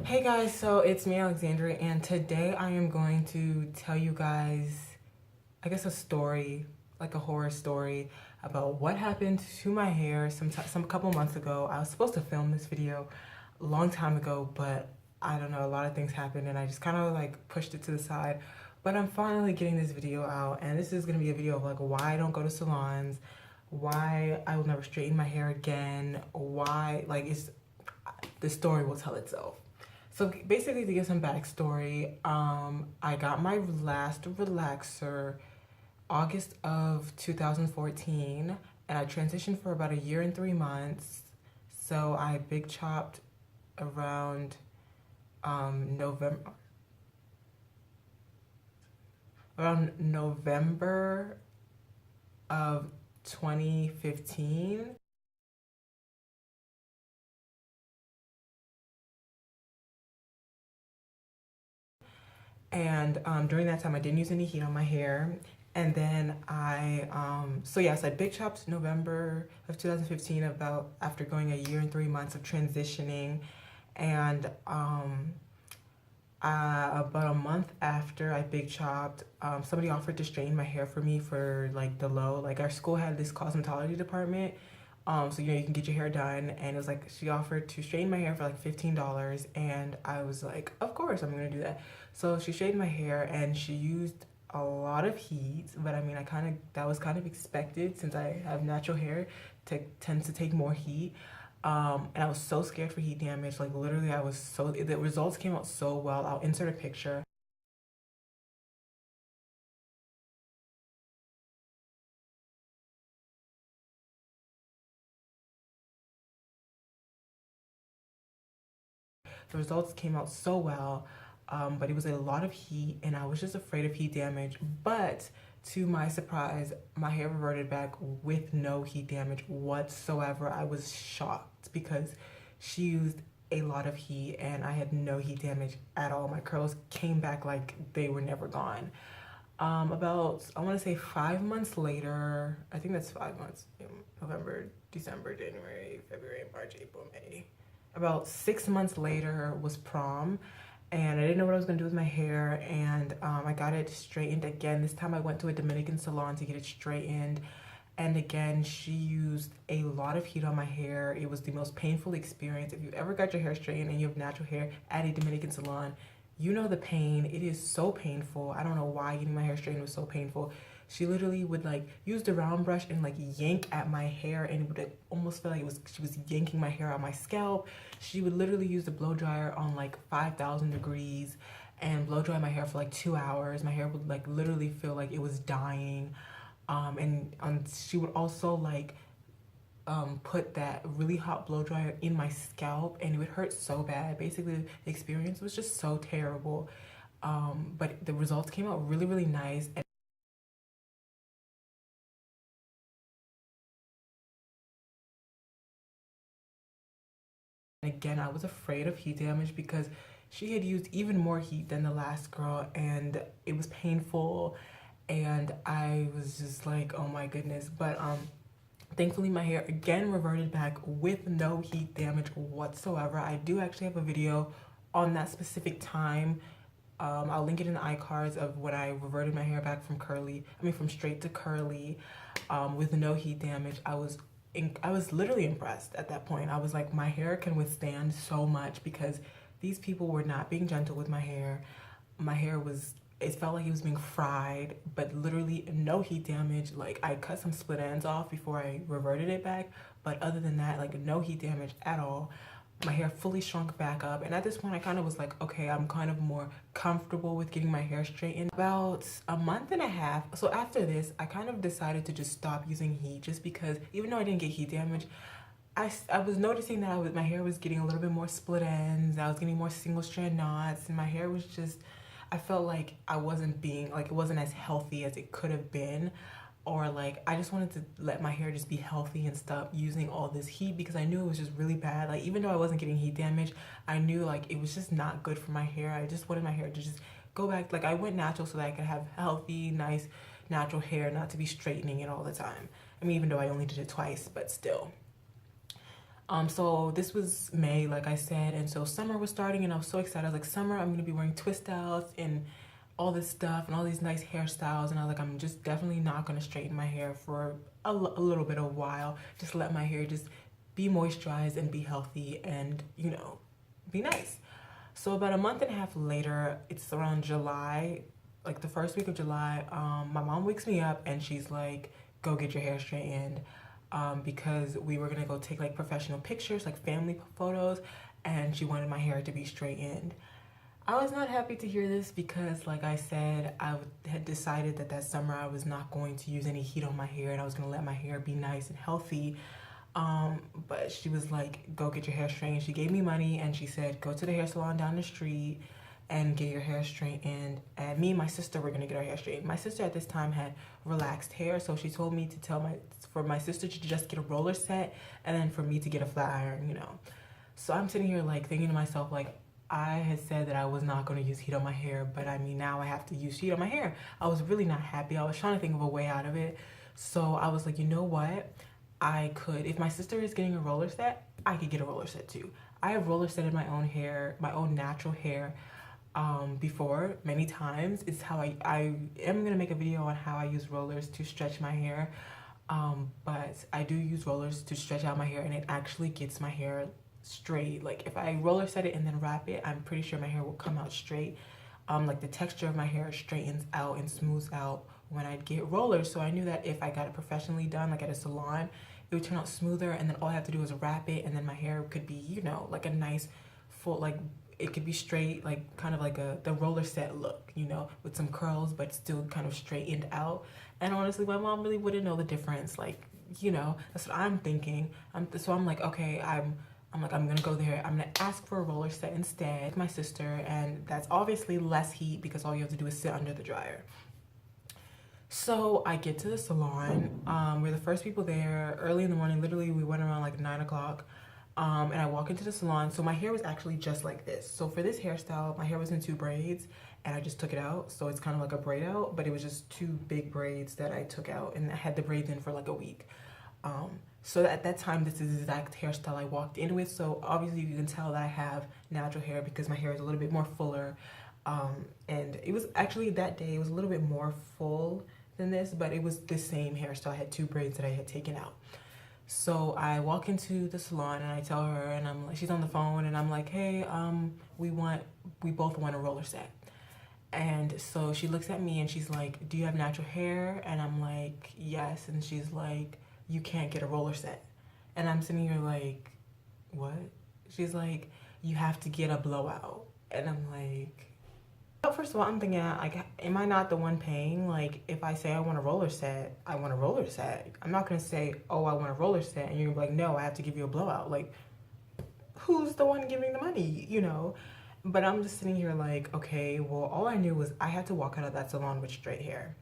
Hey guys, so it's me, Alexandria, and today I am going to tell you guys, I guess, a story, like a horror story about what happened to my hair some couple months ago. I was supposed to film this video a long time ago, but I don't know, a lot of things happened and I just kind of like pushed it to the side. But I'm finally getting this video out, and this is gonna be a video of like why I don't go to salons, why I will never straighten my hair again, why like the story will tell itself. So basically, to give some backstory, I got my last relaxer August of 2014, and I transitioned for about a year and 3 months. So I big chopped around November, November of 2015. And during that time, I didn't use any heat on my hair. And then so yes, I big chopped November of 2015, about after going a year and 3 months of transitioning. And about a month after I big chopped, somebody offered to straighten my hair for me for like the low. Like our school had this cosmetology department. So you can get your hair done, and it was like she offered to straighten my hair for like $15, and I was like, of course I'm gonna do that. So she straightened my hair, and she used a lot of heat, but I mean, that was kind of expected since I have natural hair, tends to take more heat. And I was so scared for heat damage. Like literally, the results came out so well. I'll insert a picture. The results came out so well, but it was a lot of heat, and I was just afraid of heat damage. But to my surprise, my hair reverted back with no heat damage whatsoever. I was shocked because she used a lot of heat, and I had no heat damage at all. My curls came back like they were never gone. About, I want to say 5 months later, I think that's 5 months, November, December, January, February, March, April, May. About 6 months later was prom, and I didn't know what I was gonna do with my hair, and I got it straightened again. This time I went to a Dominican salon to get it straightened, and again, she used a lot of heat on my hair. It was the most painful experience. If you ever got your hair straightened and you have natural hair at a Dominican salon, you know the pain. It is so painful. I don't know why getting my hair straightened was so painful. She literally would like use the round brush and like yank at my hair, and it would like, almost feel like she was yanking my hair out my scalp. She would literally use the blow dryer on like 5,000 degrees and blow dry my hair for like 2 hours. My hair would like literally feel like it was dying. And she would also like put that really hot blow dryer in my scalp, and it would hurt so bad. Basically, the experience was just so terrible. But the results came out really, really nice. And again, I was afraid of heat damage because she had used even more heat than the last girl, and it was painful. And I was just like, oh my goodness. But thankfully, my hair again reverted back with no heat damage whatsoever. I do actually have a video on that specific time. I'll link it in the iCards of when I reverted my hair back from straight to curly, with no heat damage. I was literally impressed at that point. I was like, my hair can withstand so much because these people were not being gentle with my hair. My hair was, it felt like it was being fried, but literally no heat damage. Like I cut some split ends off before I reverted it back, but other than that, like no heat damage at all. My hair fully shrunk back up, and at this point I kind of was like, okay, I'm kind of more comfortable with getting my hair straightened. About a month and a half, so after this, I kind of decided to just stop using heat, just because even though I didn't get heat damage, I was noticing that my hair was getting a little bit more split ends. I was getting more single strand knots, and my hair was just, I felt like I wasn't being, like it wasn't as healthy as it could have been. Or like I just wanted to let my hair just be healthy and stop using all this heat, because I knew it was just really bad. Like even though I wasn't getting heat damage, I knew like it was just not good for my hair. I just wanted my hair to just go back. Like I went natural so that I could have healthy, nice, natural hair, not to be straightening it all the time. I mean, even though I only did it twice, but still. So this was May, like I said, and so summer was starting, and I was so excited. I was like, summer, I'm gonna be wearing twist styles and all this stuff and all these nice hairstyles, and I was like, I'm just definitely not gonna straighten my hair for a little bit of a while. Just let my hair just be moisturized and be healthy and, you know, be nice. So about a month and a half later, it's around July, like the first week of July, my mom wakes me up and she's like, go get your hair straightened. Because we were gonna go take like professional pictures, like family photos, and she wanted my hair to be straightened. I was not happy to hear this because, like I said, I had decided that summer I was not going to use any heat on my hair and I was gonna let my hair be nice and healthy. But she was like, go get your hair straightened. She gave me money and she said, go to the hair salon down the street and get your hair straightened. And me and my sister were gonna get our hair straightened. My sister at this time had relaxed hair, so she told me to for my sister to just get a roller set and then for me to get a flat iron, you know. So I'm sitting here like thinking to myself, like, I had said that I was not going to use heat on my hair, but I mean, now I have to use heat on my hair. I was really not happy. I was trying to think of a way out of it. So I was like, you know what? I could, if my sister is getting a roller set, I could get a roller set too. I have roller setted my own hair, my own natural hair, before many times. It's how I am going to make a video on how I use rollers to stretch my hair. But I do use rollers to stretch out my hair, and it actually gets my hair straight. Like if I roller set it and then wrap it, I'm pretty sure my hair will come out straight. Like the texture of my hair straightens out and smooths out when I get rollers. So I knew that if I got it professionally done, like at a salon, it would turn out smoother, and then all I have to do is wrap it, and then my hair could be, you know, like a nice full, like it could be straight, like kind of like the roller set look, you know, with some curls but still kind of straightened out. And honestly, my mom really wouldn't know the difference. Like, you know, that's what I'm thinking. So I'm like, okay, I'm gonna go there. I'm gonna ask for a roller set instead, my sister, and that's obviously less heat because all you have to do is sit under the dryer. So I get to the salon. We're the first people there, early in the morning. Literally, we went around like 9 o'clock. And I walk into the salon. So my hair was actually just like this. So for this hairstyle, my hair was in 2 braids, and I just took it out. So it's kind of like a braid out, but it was just 2 big braids that I took out, and I had the braids in for like a week. So at that time, this is the exact hairstyle I walked in with. So obviously you can tell that I have natural hair because my hair is a little bit more fuller. And it was actually that day, it was a little bit more full than this, but it was the same hairstyle. I had 2 braids that I had taken out. So I walk into the salon and I tell her, and I'm like, she's on the phone, and I'm like, hey, we both want a roller set. And so she looks at me and she's like, do you have natural hair? And I'm like, yes. And she's like, you can't get a roller set. And I'm sitting here like, what? She's like, you have to get a blowout. And I'm like, well, first of all, I'm thinking, like, am I not the one paying? Like, if I say I want a roller set, I want a roller set. I'm not gonna say, oh, I want a roller set, and you're gonna be like, no, I have to give you a blowout. Like, who's the one giving the money, you know? But I'm just sitting here like, okay, well, all I knew was I had to walk out of that salon with straight hair.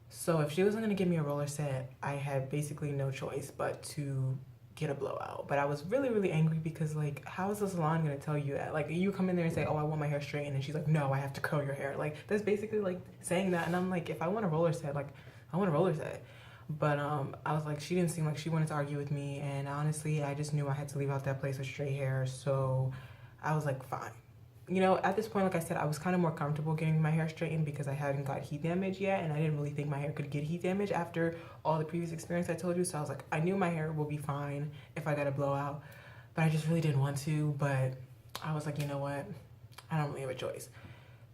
So if she wasn't gonna give me a roller set, I had basically no choice but to get a blowout. But I was really, really angry because, like, how is the salon gonna tell you that? Like, you come in there and say, oh, I want my hair straightened, and she's like, no, I have to curl your hair. Like, that's basically like saying that. And I'm like, if I want a roller set, like, I want a roller set. But I was like, she didn't seem like she wanted to argue with me, and honestly, I just knew I had to leave out that place with straight hair. So I was like, fine. You know, at this point, like I said, I was kind of more comfortable getting my hair straightened because I hadn't got heat damage yet, and I didn't really think my hair could get heat damage after all the previous experience I told you. So I was like, I knew my hair will be fine if I got a blowout, but I just really didn't want to. But I was like, you know what? I don't really have a choice.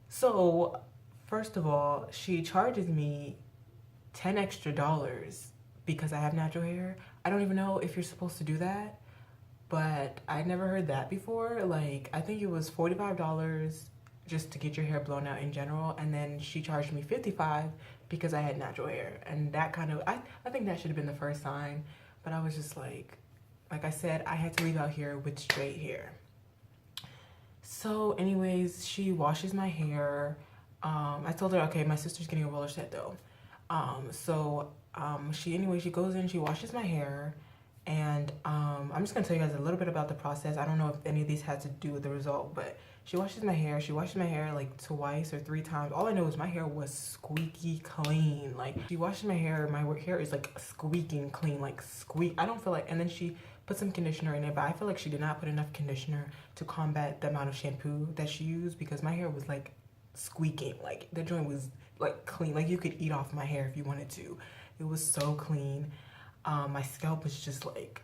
So first of all, she charges me $10 extra because I have natural hair. I don't even know if you're supposed to do that, but I'd never heard that before. Like, I think it was $45 just to get your hair blown out in general, and then she charged me $55 because I had natural hair. And that kind of, I think that should have been the first sign, but I was just like I said, I had to leave out here with straight hair. So anyways, she washes my hair. I told her, okay, my sister's getting a roller set though. She goes in, she washes my hair. And I'm just gonna tell you guys a little bit about the process. I don't know if any of these had to do with the result, but she washes my hair. She washes my hair like twice or 3 times. All I know is my hair was squeaky clean. Like, she washes my hair is like squeaking clean, like squeak. I don't feel like, and then she put some conditioner in it, but I feel like she did not put enough conditioner to combat the amount of shampoo that she used, because my hair was like squeaking. Like the joint was like clean, like you could eat off my hair if you wanted to. It was so clean. My scalp was just like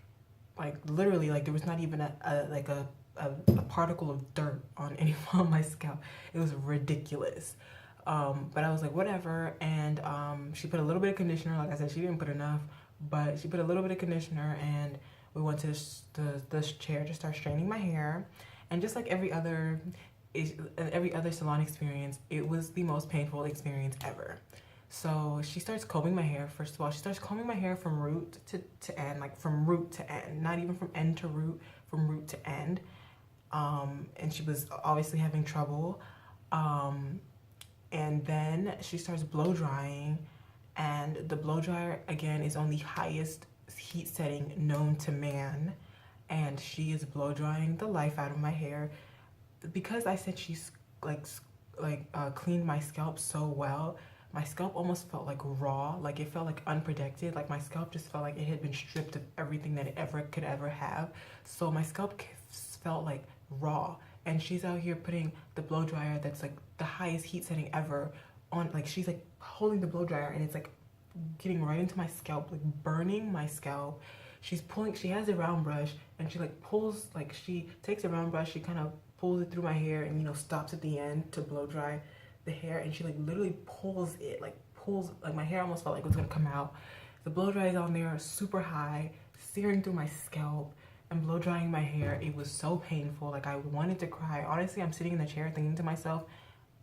literally, like there was not even a particle of dirt on any of my scalp. It was ridiculous. But I was like, whatever. And she put a little bit of conditioner. Like I said, she didn't put enough, but she put a little bit of conditioner, and we went to the chair to start straightening my hair. And just like every other salon experience, it was the most painful experience ever. So she starts combing my hair. First of all, she starts combing my hair from root to end, like from root to end, not even from end to root, from root to end. And she was obviously having trouble. And then she starts blow drying, and the blow dryer again is on the highest heat setting known to man, and she is blow drying the life out of my hair. Because I said she's cleaned my scalp so well, my scalp almost felt like raw, like it felt like unprotected, like my scalp just felt like it had been stripped of everything that it could ever have. So my scalp felt like raw, and she's out here putting the blow dryer that's like the highest heat setting ever on, like she's like holding the blow dryer, and it's like getting right into my scalp, like burning my scalp. She has a round brush, and she like pulls, like she takes a round brush, she kind of pulls it through my hair and, you know, stops at the end to blow dry the hair, and she like literally pulls like my hair almost felt like it was gonna come out. The blow dry is on there super high, searing through my scalp and blow drying my hair. It was so painful, like I wanted to cry. Honestly, I'm sitting in the chair thinking to myself,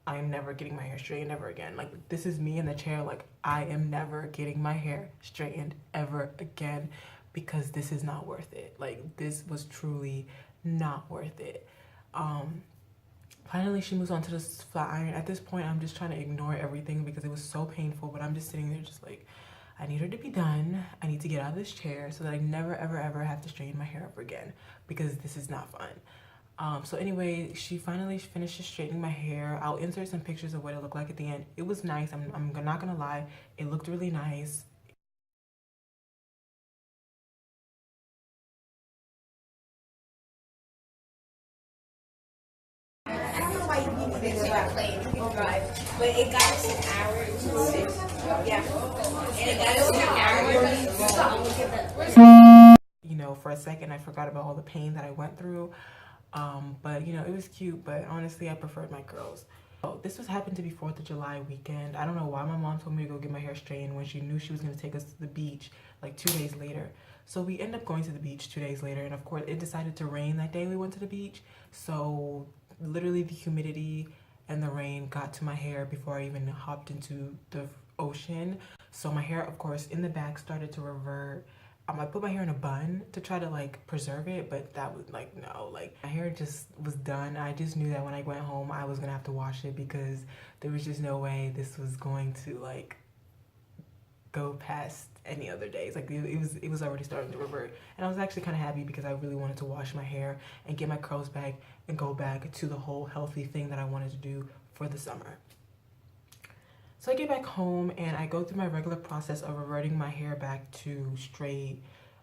I am never getting my hair straightened ever again. Like this is me in the chair, like I am never getting my hair straightened ever again, because this is not worth it. Like this was truly not worth it. Finally she moves on to this flat iron. At this point I'm just trying to ignore everything because it was so painful, but I'm just sitting there just like, I need her to be done. I need to get out of this chair so that I never ever ever have to straighten my hair up again, because this is not fun. So anyway, she finally finishes straightening my hair. I'll insert some pictures of what it looked like at the end. It was nice. I'm not gonna lie, it looked really nice. I don't know why you people think about playing. You can drive, but it got us an hour to 6. Yeah, and it got us an hour. You know, for a second I forgot about all the pain that I went through. But you know, it was cute, but honestly I preferred my curls. So this happened to be 4th of July weekend. I don't know why my mom told me to go get my hair straightened when she knew she was going to take us to the beach like 2 days later. So we end up going to the beach 2 days later, and of course it decided to rain that day we went to the beach. So literally the humidity and the rain got to my hair before I even hopped into the ocean. So my hair, of course, in the back started to revert. I put my hair in a bun to try to like preserve it, but that was like, no, like my hair just was done. I just knew that when I went home I was gonna have to wash it, because there was just no way this was going to like go past any other days. Like it was already starting to revert, and I was actually kind of happy because I really wanted to wash my hair and get my curls back and go back to the whole healthy thing that I wanted to do for the summer. So I get back home and I go through my regular process of reverting my hair back to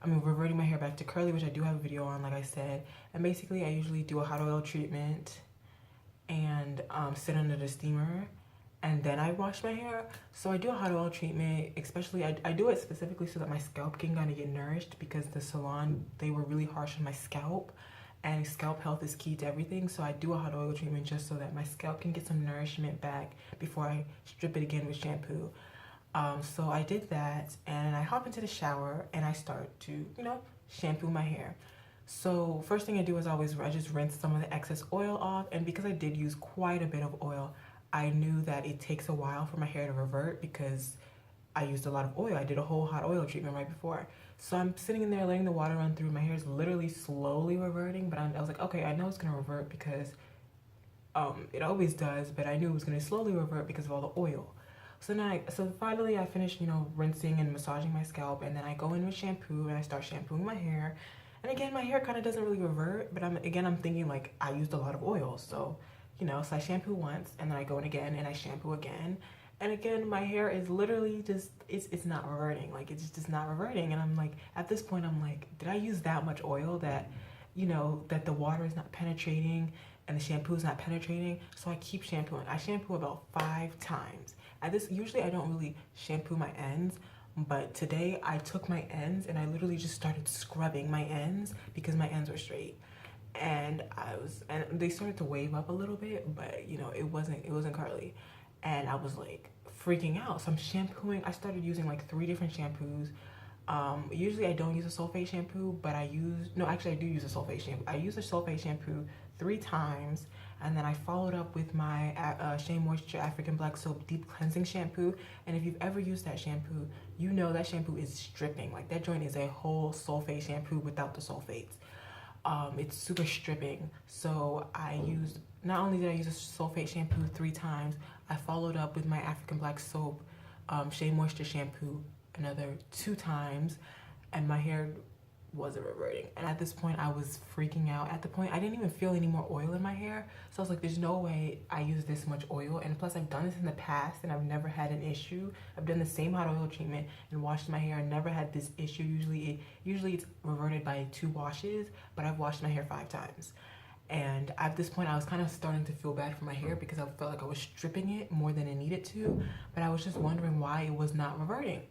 reverting my hair back to curly, which I do have a video on, like I said. And basically I usually do a hot oil treatment and sit under the steamer, and then I wash my hair. So I do a hot oil treatment, especially I do it specifically so that my scalp can kind of get nourished, because the salon, they were really harsh on my scalp, and scalp health is key to everything. So I do a hot oil treatment just so that my scalp can get some nourishment back before I strip it again with shampoo. So I did that, and I hop into the shower and I start to, you know, shampoo my hair. So first thing I do is I just rinse some of the excess oil off, and because I did use quite a bit of oil, I knew that it takes a while for my hair to revert because I used a lot of oil. I did a whole hot oil treatment right before. So I'm sitting in there letting the water run through. My hair is literally slowly reverting, but I was like, okay, I know it's gonna revert because it always does, but I knew it was gonna slowly revert because of all the oil. So finally I finished, you know, rinsing and massaging my scalp, and then I go in with shampoo and I start shampooing my hair. And again, my hair kind of doesn't really revert, but I'm thinking like I used a lot of oil, so you know, so I shampoo once and then I go in again and I shampoo again. And again, my hair is literally just, it's not reverting. Like, it's just not reverting. And I'm like, at this point, I'm like, did I use that much oil that, you know, that the water is not penetrating and the shampoo is not penetrating? So I keep shampooing. I shampoo about 5 times. At this, usually I don't really shampoo my ends, but today I took my ends and I literally just started scrubbing my ends because my ends were straight. And they started to wave up a little bit, but you know, it wasn't curly. And I was like freaking out. So I'm shampooing. I started using like 3 different shampoos. Usually I don't use a sulfate shampoo, but I do use a sulfate shampoo. I use a sulfate shampoo 3 times, and then I followed up with my Shea Moisture African Black Soap Deep Cleansing Shampoo. And if you've ever used that shampoo, you know that shampoo is stripping. Like, that joint is a whole sulfate shampoo without the sulfates. It's super stripping. So not only did I use a sulfate shampoo 3 times, I followed up with my African Black Soap Shea Moisture shampoo another 2 times, and my hair wasn't reverting. And at this point, I was freaking out. At the point, I didn't even feel any more oil in my hair. So I was like, there's no way I use this much oil. And plus, I've done this in the past and I've never had an issue. I've done the same hot oil treatment and washed my hair and never had this issue. Usually it's reverted by 2 washes, but I've washed my hair 5 times. And at this point, I was kind of starting to feel bad for my hair because I felt like I was stripping it more than it needed to. But I was just wondering why it was not reverting.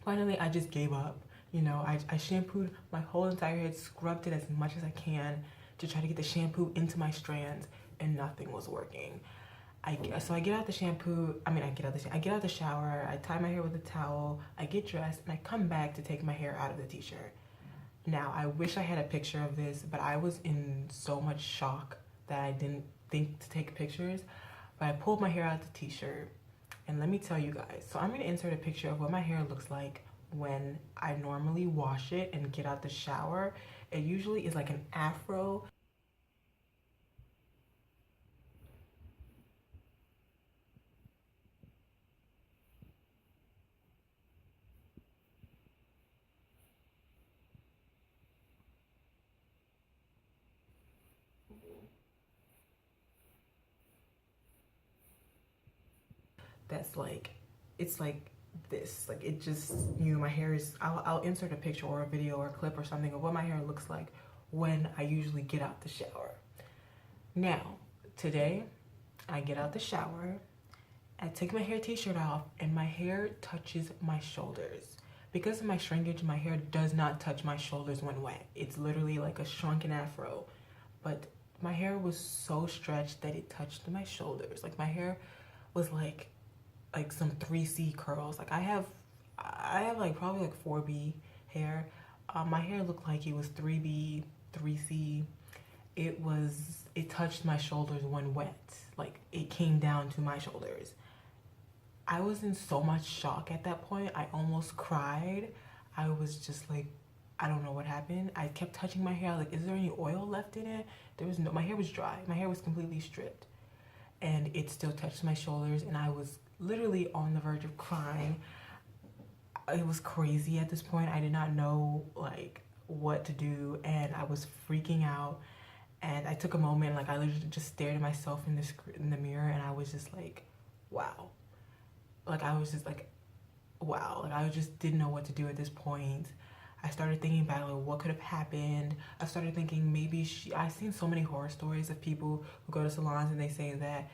Finally, I just gave up. You know, I shampooed my whole entire head, scrubbed it as much as I can to try to get the shampoo into my strands, and nothing was working. So I get out the shampoo. I get out the shower. I tie my hair with a towel. I get dressed, and I come back to take my hair out of the t-shirt. Now, I wish I had a picture of this, but I was in so much shock that I didn't think to take pictures. But I pulled my hair out of the t-shirt, and let me tell you guys. So I'm gonna insert a picture of what my hair looks like when I normally wash it and get out the shower. It usually is like an afro. That's like, it's like this, like, it just, you know, my hair is, I'll insert a picture or a video or a clip or something of what my hair looks like when I usually get out the shower. Now, today, I get out the shower, I take my hair t-shirt off, and my hair touches my shoulders. Because of my shrinkage, my hair does not touch my shoulders when wet. It's literally like a shrunken afro. But my hair was so stretched that it touched my shoulders. Like, my hair was like some 3C curls. Like, I have like probably like 4B hair. My hair looked like it was 3B, 3C. It touched my shoulders when wet. Like, it came down to my shoulders. I was in so much shock at that point. I almost cried. I was just like, I don't know what happened. I kept touching my hair. Like, is there any oil left in it? There was no, my hair was dry. My hair was completely stripped. And it still touched my shoulders, and I was literally on the verge of crying. It was crazy at this point. I did not know like what to do, and I was freaking out. And I took a moment, like, I literally just stared at myself in the mirror, and I was just like, wow. Like, I was just like, wow. Like, I just didn't know what to do at this point. I started thinking about like what could have happened. I started thinking maybe I've seen so many horror stories of people who go to salons and they say that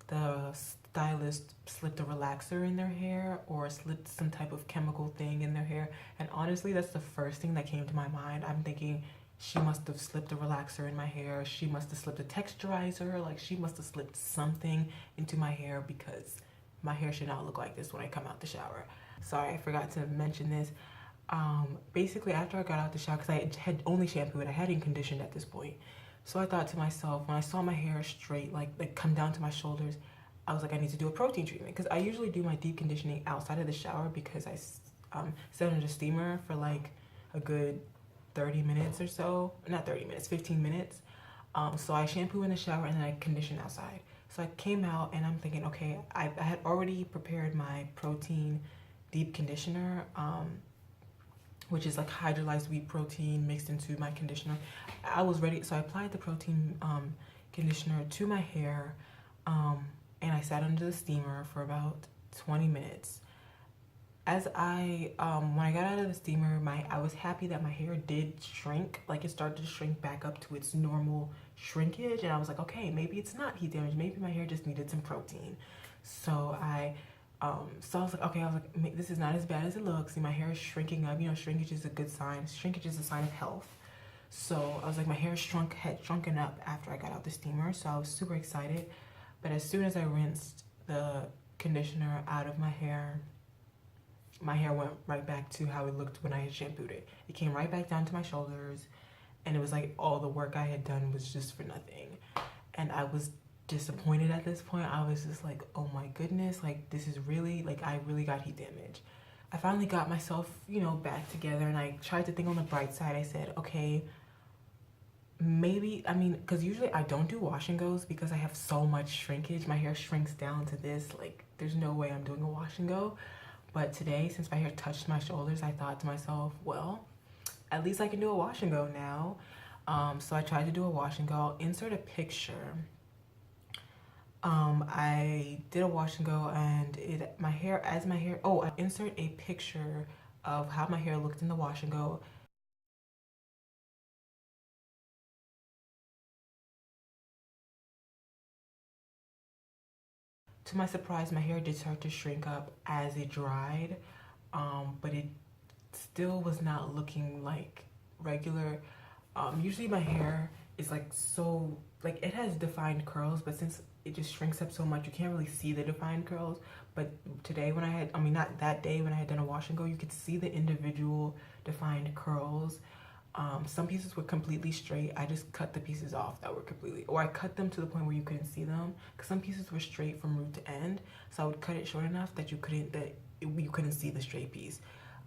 the stylist slipped a relaxer in their hair or slipped some type of chemical thing in their hair. And honestly, that's the first thing that came to my mind. I'm thinking she must have slipped a relaxer in my hair. She must have slipped a texturizer. Like, she must have slipped something into my hair because my hair should not look like this when I come out the shower. Sorry, I forgot to mention this. Basically, after I got out the shower, because I had only shampooed, I hadn't conditioned at this point. So I thought to myself, when I saw my hair straight, like come down to my shoulders, I was like, I need to do a protein treatment. Because I usually do my deep conditioning outside of the shower because I set under the steamer for like a good 30 minutes or so. Not 30 minutes, 15 minutes. So I shampoo in the shower and then I condition outside. So I came out and I'm thinking, okay, I had already prepared my protein deep conditioner, which is like hydrolyzed wheat protein mixed into my conditioner. I was ready, so I applied the protein conditioner to my hair, and I sat under the steamer for about 20 minutes. As when I got out of the steamer, I was happy that my hair did shrink. Like, it started to shrink back up to its normal shrinkage, and I was like, okay, maybe it's not heat damage. Maybe my hair just needed some protein. So I was like, okay, I was like, this is not as bad as it looks. See, my hair is shrinking up. You know, shrinkage is a good sign. Shrinkage is a sign of health. So I was like, my hair had shrunken up after I got out the steamer. So I was super excited. But as soon as I rinsed the conditioner out of my hair went right back to how it looked when I had shampooed it. It came right back down to my shoulders, and it was like all the work I had done was just for nothing. And I was disappointed at this point. I was just like, oh my goodness, like, this is really, like, I really got heat damage. I finally got myself, you know, back together, and I tried to think on the bright side. I said, okay, maybe, I mean, because usually I don't do wash and goes because I have so much shrinkage. My hair shrinks down to this, like, there's no way I'm doing a wash and go. But today, since my hair touched my shoulders, I thought to myself, well, at least I can do a wash and go now. So I tried to do a wash and go. I'll insert a picture. I did a wash and go, and I insert a picture of how my hair looked in the wash and go. To my surprise, my hair did start to shrink up as it dried, but it still was not looking like regular. Usually my hair is like so, like, it has defined curls, but since it just shrinks up so much, you can't really see the defined curls. But today when not that day when I had done a wash and go, you could see the individual defined curls. Some pieces were completely straight. I just cut the pieces off that were completely, or I cut them to the point where you couldn't see them, because some pieces were straight from root to end. So I would cut it short enough that you couldn't see the straight piece.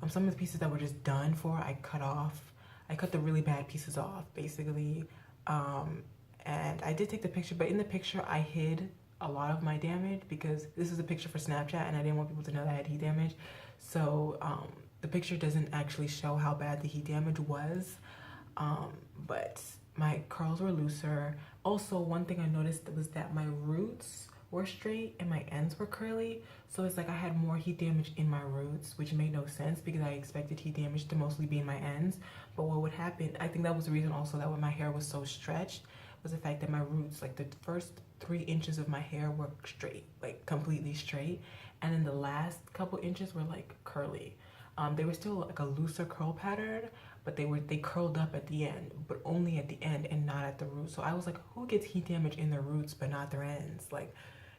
Some of the pieces that were just done for, I cut off. I cut the really bad pieces off, basically. And I did take the picture, but in the picture I hid a lot of my damage because this is a picture for Snapchat and I didn't want people to know that I had heat damage. So the picture doesn't actually show how bad the heat damage was, but my curls were looser. Also, one thing I noticed was that my roots were straight and my ends were curly, so it's like I had more heat damage in my roots, which made no sense because I expected heat damage to mostly be in my ends. But what would happen, I think that was the reason also that when my hair was so stretched, was the fact that my roots, like the first 3 inches of my hair were straight, like completely straight, and then the last couple inches were like curly. They were still like a looser curl pattern, but they curled up at the end, but only at the end and not at the root. So I was like, who gets heat damage in their roots but not their ends? Like,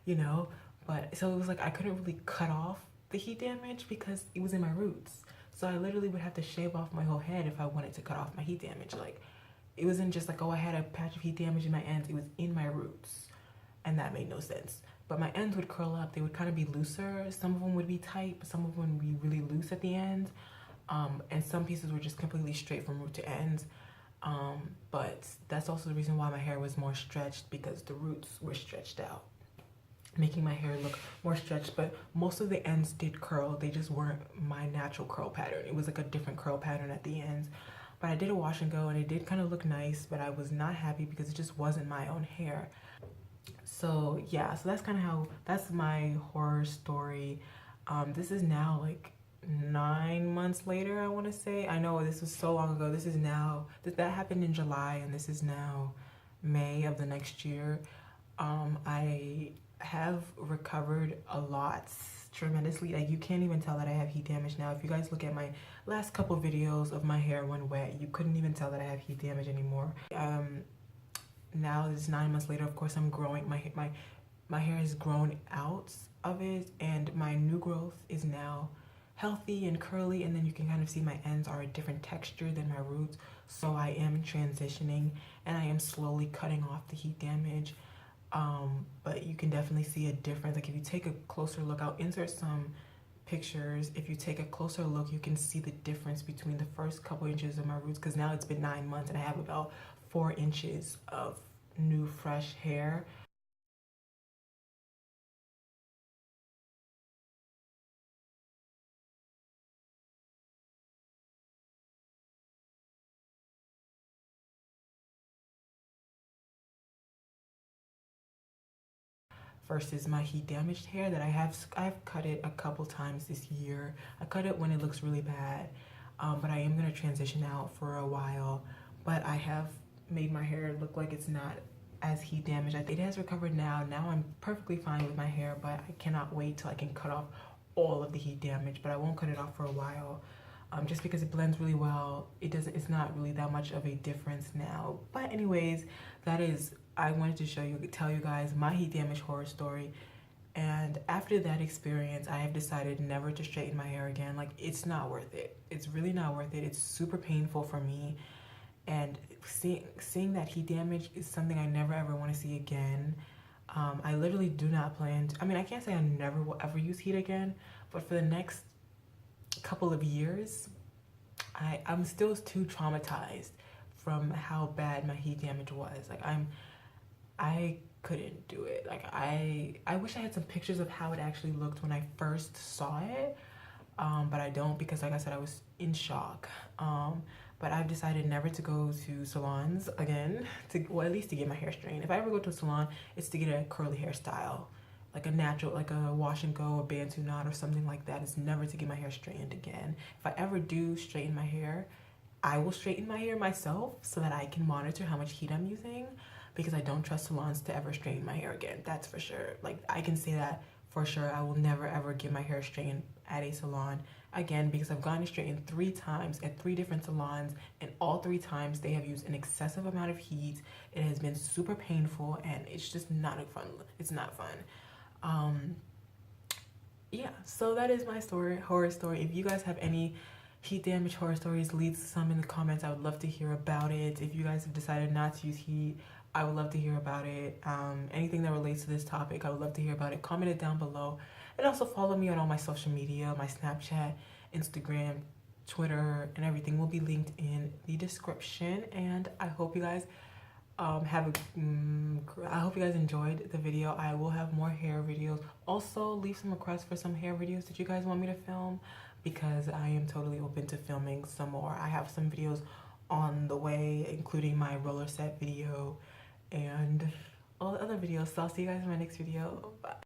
you know? But so it was like I couldn't really cut off the heat damage because it was in my roots. So I literally would have to shave off my whole head if I wanted to cut off my heat damage. Like, it wasn't just like, oh, I had a patch of heat damage in my ends. It was in my roots, and that made no sense. But my ends would curl up. They would kind of be looser. Some of them would be tight, but some of them would be really loose at the end. And some pieces were just completely straight from root to ends. But that's also the reason why my hair was more stretched, because the roots were stretched out, making my hair look more stretched. But most of the ends did curl. They just weren't my natural curl pattern. It was like a different curl pattern at the ends. But I did a wash and go, and it did kind of look nice, but I was not happy because it just wasn't my own hair. So yeah, so that's kind of that's my horror story. This is now like 9 months later, I want to say. I know this was so long ago. This is now, that happened in July, and this is now May of the next year. I have recovered a lot, tremendously. Like, you can't even tell that I have heat damage now. If you guys look at my last couple videos of my hair when wet, you couldn't even tell that I have heat damage anymore. Now it's 9 months later. Of course, I'm growing. My hair has grown out of it, and my new growth is now healthy and curly, and then you can kind of see my ends are a different texture than my roots. So I am transitioning, and I am slowly cutting off the heat damage. But you can definitely see a difference. Like, if you take a closer look, I'll insert some pictures. If you take a closer look, you can see the difference between the first couple inches of my roots, because now it's been 9 months and I have about 4 inches of new fresh hair. versus my heat damaged hair that I've cut it a couple times this year. I cut it when it looks really bad, but I am gonna transition out for a while. But I have made my hair look like it's not as heat damaged. It has recovered now. Now I'm perfectly fine with my hair, but I cannot wait till I can cut off all of the heat damage. But I won't cut it off for a while, just because it blends really well. It's not really that much of a difference now. But anyways, I wanted to tell you guys my heat damage horror story. And after that experience, I have decided never to straighten my hair again. Like, it's not worth it. It's really not worth it. It's super painful for me. And seeing that heat damage is something I never ever want to see again. I literally do not plan to, I mean, I can't say I never will ever use heat again, but for the next couple of years, I'm still too traumatized from how bad my heat damage was. Like, I couldn't do it. Like, I wish I had some pictures of how it actually looked when I first saw it, but I don't, because like I said, I was in shock. But I've decided never to go to salons again, well, at least to get my hair straightened. If I ever go to a salon, it's to get a curly hairstyle, like a natural, like a wash and go, or bantu knot or something like that. It's never to get my hair straightened again. If I ever do straighten my hair, I will straighten my hair myself so that I can monitor how much heat I'm using, because I don't trust salons to ever straighten my hair again. That's for sure. Like, I can say that for sure. I will never ever get my hair straightened at a salon again, because I've gotten it straightened 3 times at 3 different salons, and all 3 times they have used an excessive amount of heat. It has been super painful, and it's just not fun. It's not fun. Yeah, so that is my horror story. If you guys have any heat damage horror stories, leave some in the comments. I would love to hear about it. If you guys have decided not to use heat, I would love to hear about it. Anything that relates to this topic, I would love to hear about it. Comment it down below. And also follow me on all my social media. My Snapchat, Instagram, Twitter, and everything will be linked in the description. And I hope you guys I hope you guys enjoyed the video. I will have more hair videos. Also, leave some requests for some hair videos that you guys want me to film, because I am totally open to filming some more. I have some videos on the way, including my roller set video and all the other videos. So I'll see you guys in my next video. Bye.